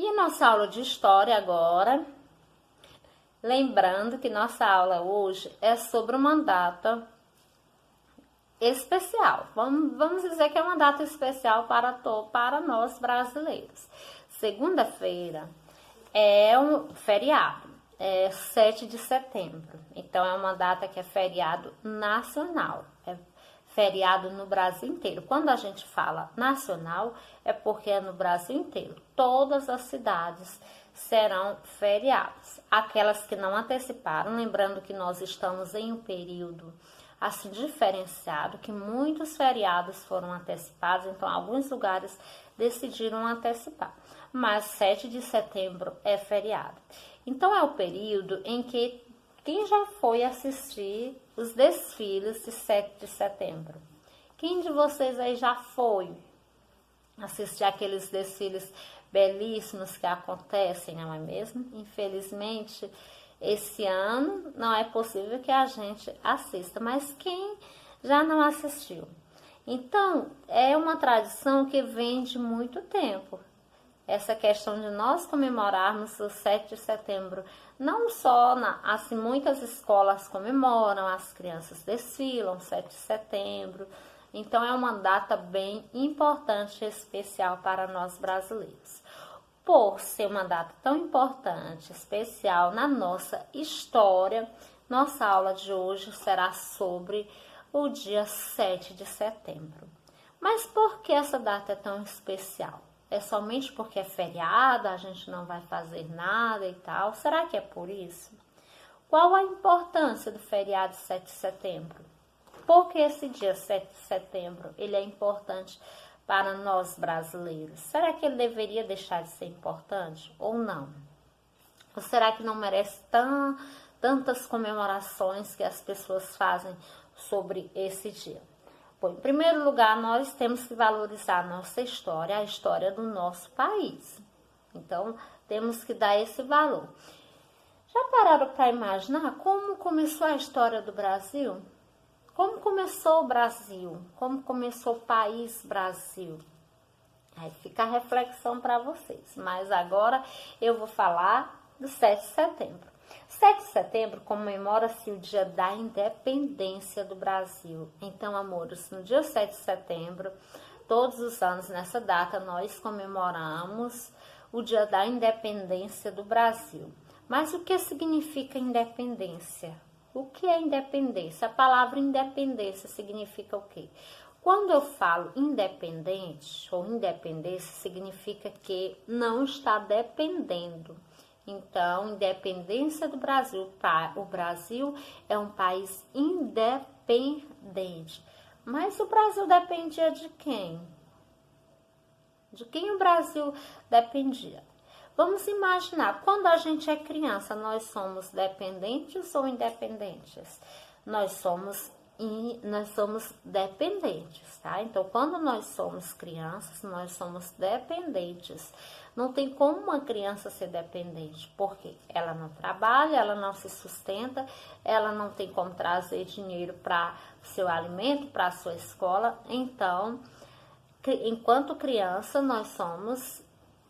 E nossa aula de história agora, lembrando que nossa aula hoje é sobre uma data especial. Vamos dizer que é uma data especial para nós brasileiros. Segunda-feira é um feriado, é 7 de setembro. Então é uma data que é feriado nacional, é feriado no Brasil inteiro. Quando a gente fala nacional, é porque é no Brasil inteiro. Todas as cidades serão feriados. Aquelas que não anteciparam, lembrando que nós estamos em um período assim diferenciado, que muitos feriados foram antecipados, então alguns lugares decidiram antecipar. Mas 7 de setembro é feriado. Então é o período em que quem já foi assistir os desfiles de 7 de setembro? Quem de vocês aí já foi assistir aqueles desfiles belíssimos que acontecem, não é mesmo? Infelizmente, esse ano não é possível que a gente assista, mas quem já não assistiu? Então, é uma tradição que vem de muito tempo. Essa questão de nós comemorarmos o 7 de setembro, não só, assim, muitas escolas comemoram, as crianças desfilam 7 de setembro, então é uma data bem importante e especial para nós brasileiros. Por ser uma data tão importante, especial na nossa história, nossa aula de hoje será sobre o dia 7 de setembro. Mas por que essa data é tão especial? É somente porque é feriado, a gente não vai fazer nada e tal? Será que é por isso? Qual a importância do feriado 7 de setembro? Por que esse dia 7 de setembro ele é importante para nós brasileiros? Será que ele deveria deixar de ser importante ou não? Ou será que não merece tantas comemorações que as pessoas fazem sobre esse dia? Bom, em primeiro lugar, nós temos que valorizar a nossa história, a história do nosso país. Então, temos que dar esse valor. Já pararam para imaginar como começou a história do Brasil? Como começou o Brasil? Como começou o país Brasil? Aí fica a reflexão para vocês. Mas agora eu vou falar do 7 de setembro. 7 de setembro comemora-se o dia da independência do Brasil. Então, amores, no dia 7 de setembro, todos os anos nessa data, nós comemoramos o dia da independência do Brasil. Mas o que significa independência? O que é independência? A palavra independência significa o quê? Quando eu falo independente ou independência, significa que não está dependendo. Então, independência do Brasil. O Brasil é um país independente. Mas o Brasil dependia de quem? De quem o Brasil dependia? Vamos imaginar, quando a gente é criança, nós somos dependentes ou independentes? Nós somos dependentes, tá? Então, quando nós somos crianças, nós somos dependentes. Não tem como uma criança ser dependente, porque ela não trabalha, ela não se sustenta, ela não tem como trazer dinheiro para o seu alimento, para a sua escola. Então, enquanto criança, nós somos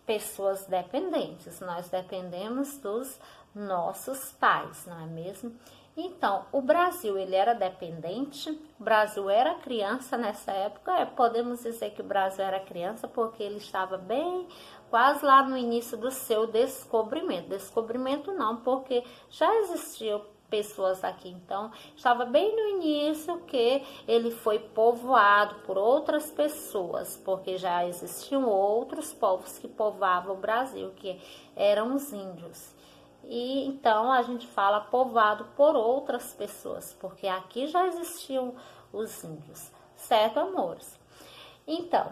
pessoas dependentes, nós dependemos dos nossos pais, não é mesmo? Então, o Brasil, ele era dependente, o Brasil era criança nessa época, podemos dizer que o Brasil era criança porque ele estava bem, quase lá no início do seu descobrimento. Descobrimento não, porque já existiam pessoas aqui, então estava bem no início que ele foi povoado por outras pessoas, porque já existiam outros povos que povoavam o Brasil, que eram os índios. E então a gente fala povoado por outras pessoas, porque aqui já existiam os índios, certo, amores? Então,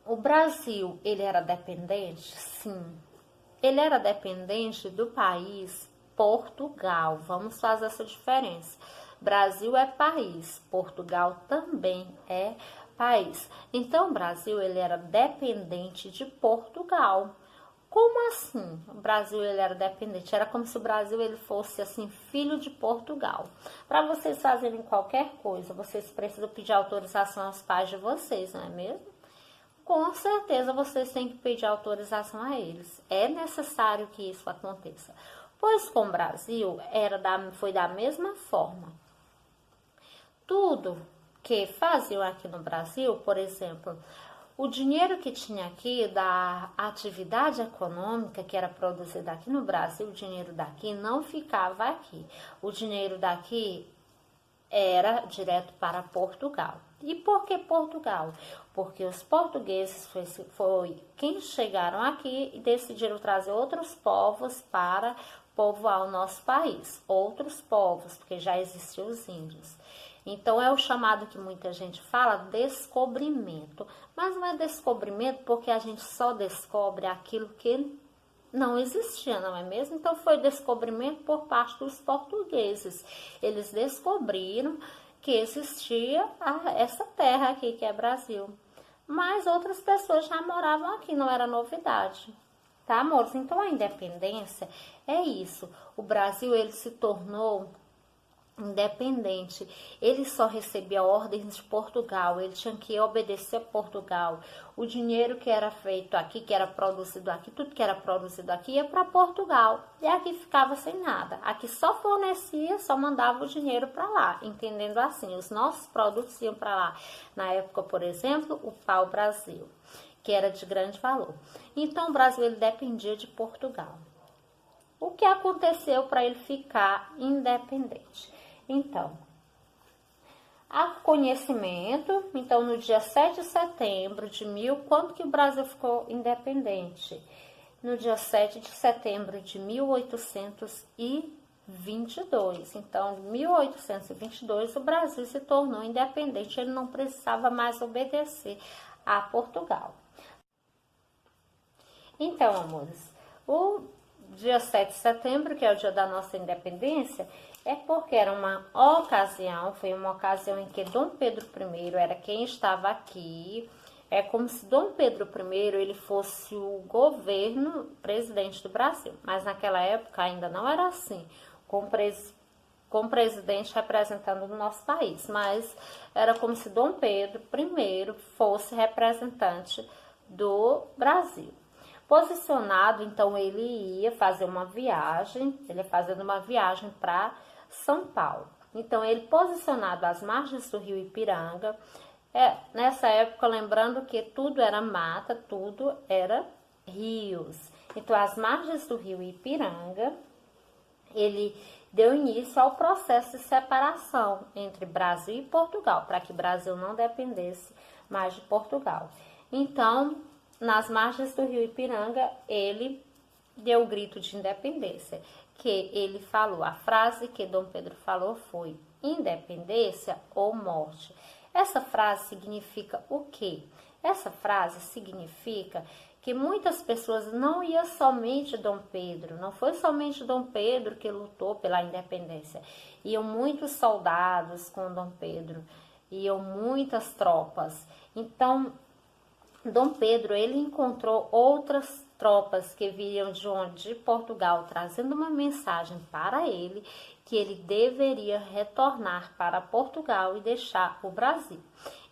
o Brasil, ele era dependente? Sim. Ele era dependente do país Portugal. Vamos fazer essa diferença. Brasil é país, Portugal também é país. Então, o Brasil, ele era dependente de Portugal. Como assim? O Brasil, ele era dependente. Era como se o Brasil, ele fosse assim, filho de Portugal. Para vocês fazerem qualquer coisa, vocês precisam pedir autorização aos pais de vocês, não é mesmo? com certeza vocês têm que pedir autorização a eles. É necessário que isso aconteça. Pois com o Brasil foi da mesma forma. Tudo que faziam aqui no Brasil, por exemplo, o dinheiro que tinha aqui da atividade econômica que era produzida aqui no Brasil, o dinheiro daqui não ficava aqui. O dinheiro daqui era direto para Portugal. E por que Portugal? Porque os portugueses foi quem chegaram aqui e decidiram trazer outros povos para povoar o nosso país. Outros povos, porque já existiam os índios. Então é o chamado que muita gente fala descobrimento. Mas não é descobrimento porque a gente só descobre aquilo que não existia, não é mesmo? Então foi descobrimento por parte dos portugueses. Eles descobriram que existia essa terra aqui, que é Brasil. Mas outras pessoas já moravam aqui, não era novidade. Tá, amores? Então a independência é isso. O Brasil, ele se tornou independente. Ele só recebia ordens de Portugal, ele tinha que obedecer a Portugal. O dinheiro que era feito aqui, que era produzido aqui, tudo que era produzido aqui ia para Portugal. E aqui ficava sem nada. Aqui só fornecia, só mandava o dinheiro para lá, entendendo assim, os nossos produtos iam para lá. Na época, por exemplo, o pau-brasil, que era de grande valor. Então o Brasil, ele dependia de Portugal. O que aconteceu para ele ficar independente? Então, há conhecimento, então no dia 7 de setembro de quando que o Brasil ficou independente? No dia 7 de setembro de 1822. Então, em 1822, o Brasil se tornou independente, ele não precisava mais obedecer a Portugal. Então, amores, o dia 7 de setembro, que é o dia da nossa independência, é porque era foi uma ocasião em que Dom Pedro I era quem estava aqui. É como se Dom Pedro I ele fosse o presidente do Brasil. Mas naquela época ainda não era assim, com o presidente representando o nosso país. Mas era como se Dom Pedro I fosse representante do Brasil. Posicionado, então ele ia fazer uma viagem, para São Paulo. Então ele posicionado às margens do rio Ipiranga, nessa época, lembrando que tudo era mata, tudo era rios. Então às margens do rio Ipiranga, ele deu início ao processo de separação entre Brasil e Portugal, para que o Brasil não dependesse mais de Portugal. Então, nas margens do rio Ipiranga, ele deu o grito de independência, que ele falou, a frase que Dom Pedro falou foi independência ou morte. Essa frase significa o quê? Essa frase significa que muitas pessoas, não ia somente Dom Pedro, não foi somente Dom Pedro que lutou pela independência, iam muitos soldados com Dom Pedro, iam muitas tropas. Então, Dom Pedro, ele encontrou outras tropas que viriam de Portugal, trazendo uma mensagem para ele, que ele deveria retornar para Portugal e deixar o Brasil.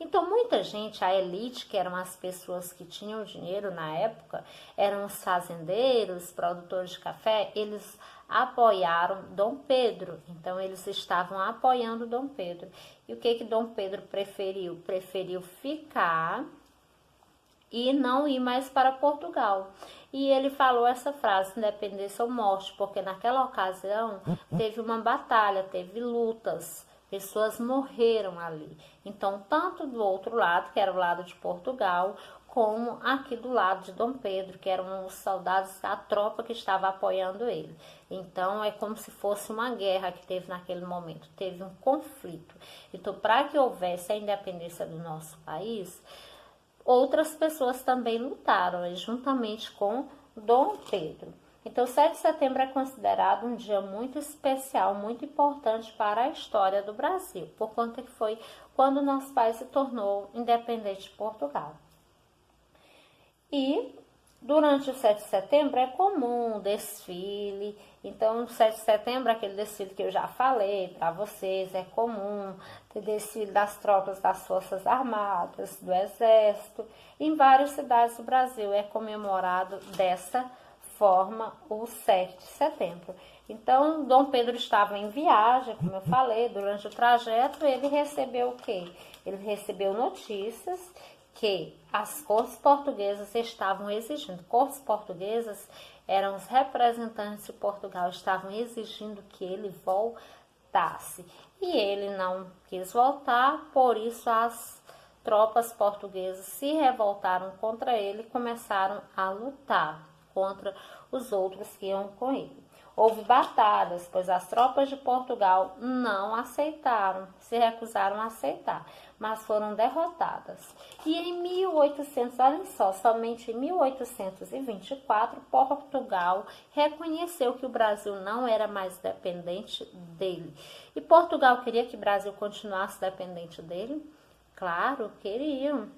Então, muita gente, a elite, que eram as pessoas que tinham dinheiro na época, eram os fazendeiros, produtores de café, eles apoiaram Dom Pedro. Então, eles estavam apoiando Dom Pedro. E o que Dom Pedro preferiu? Preferiu ficar e não ir mais para Portugal. E ele falou essa frase, independência ou morte, porque naquela ocasião teve uma batalha, teve lutas, pessoas morreram ali. Então, tanto do outro lado, que era o lado de Portugal, como aqui do lado de Dom Pedro, que eram os soldados, a tropa que estava apoiando ele. Então, é como se fosse uma guerra que teve naquele momento, teve um conflito. Então, para que houvesse a independência do nosso país, outras pessoas também lutaram, juntamente com Dom Pedro. Então, 7 de setembro é considerado um dia muito especial, muito importante para a história do Brasil, por conta que foi quando o nosso país se tornou independente de Portugal. E Durante o 7 de setembro é comum desfile, então o 7 de setembro, aquele desfile que eu já falei para vocês, é comum ter desfile das tropas das Forças Armadas, do Exército, em várias cidades do Brasil é comemorado dessa forma o 7 de setembro. Então, Dom Pedro estava em viagem, como eu falei, durante o trajeto ele recebeu o quê? Ele recebeu notícias que as cortes portuguesas estavam exigindo. Cortes portuguesas eram os representantes de Portugal, estavam exigindo que ele voltasse. E ele não quis voltar, por isso as tropas portuguesas se revoltaram contra ele e começaram a lutar contra os outros que iam com ele. Houve batalhas, pois as tropas de Portugal não aceitaram, se recusaram a aceitar, mas foram derrotadas. E em 1800, olhem só, somente em 1824, Portugal reconheceu que o Brasil não era mais dependente dele. E Portugal queria que o Brasil continuasse dependente dele? Claro, queriam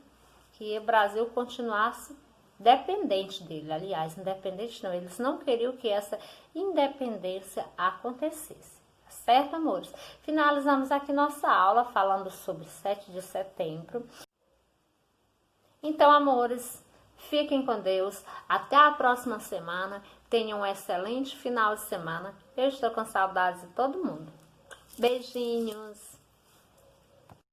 que o Brasil continuasse dependente dele, aliás, independente não, eles não queriam que essa independência acontecesse, certo, amores? Finalizamos aqui nossa aula falando sobre 7 de setembro. Então, amores, fiquem com Deus, até a próxima semana, tenham um excelente final de semana, eu estou com saudades de todo mundo. Beijinhos!